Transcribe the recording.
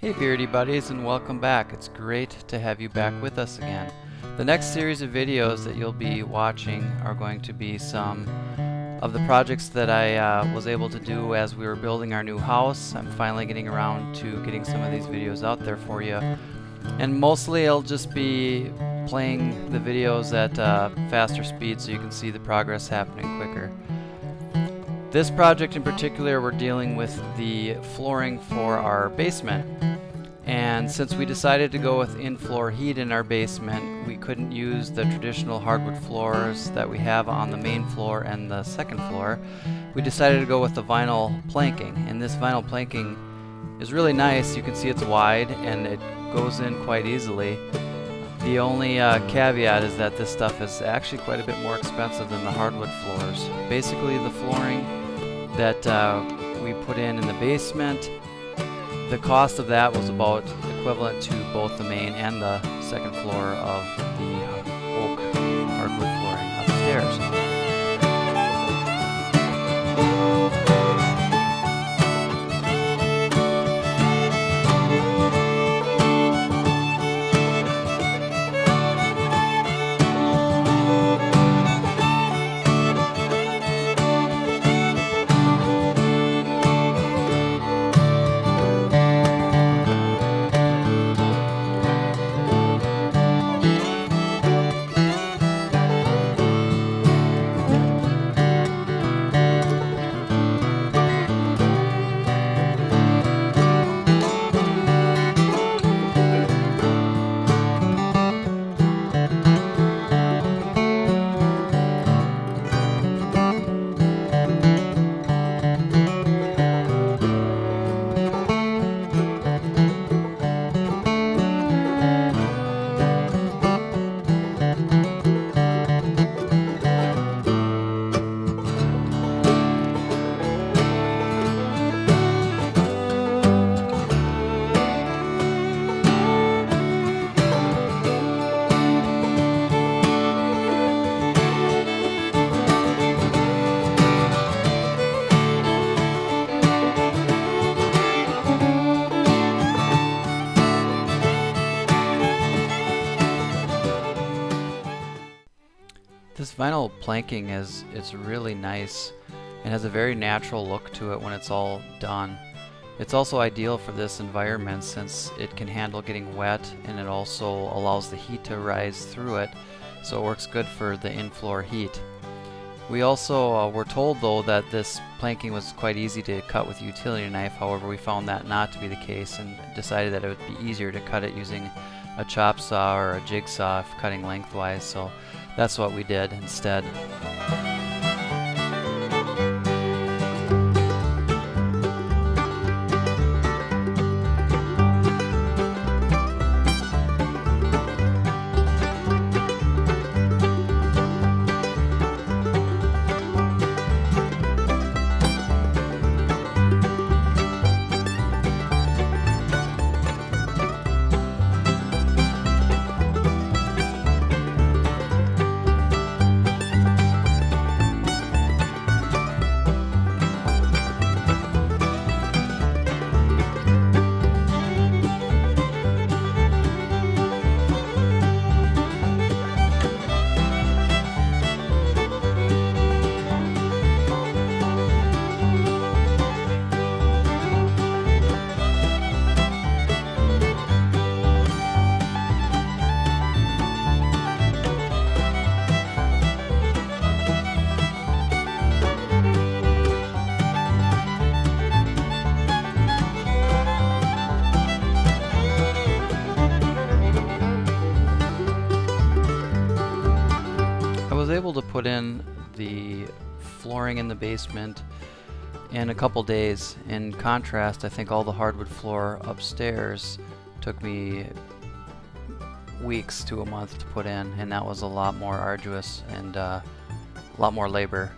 Hey Beardy buddies, and welcome back. It's great to have you back with us again. The next series of videos that you'll be watching are going to be some of the projects that I was able to do as we were building our new house. I'm finally getting around to getting some of these videos out there for you. And mostly I'll just be playing the videos at faster speed so you can see the progress happening quicker. This project in particular, we're dealing with the flooring for our basement. And since we decided to go with in-floor heat in our basement, we couldn't use the traditional hardwood floors that we have on the main floor and the second floor. We decided to go with the vinyl planking, and this vinyl planking is really nice. You can see it's wide and it goes in quite easily. The only caveat is that this stuff is actually quite a bit more expensive than the hardwood floors. Basically, the flooring that we put in the basement, the cost of that was about equivalent to both the main and the second floor of the oak hardwood flooring upstairs. This vinyl planking it's really nice and has a very natural look to it when it's all done. It's also ideal for this environment since it can handle getting wet, and it also allows the heat to rise through it, so it works good for the in-floor heat. We also were told though that this planking was quite easy to cut with a utility knife. However, we found that not to be the case and decided that it would be easier to cut it using a chop saw or a jigsaw if cutting lengthwise, so that's what we did instead. I was able to put in the flooring in the basement in a couple days. In contrast, I think all the hardwood floor upstairs took me weeks to a month to put in, and that was a lot more arduous and a lot more labor.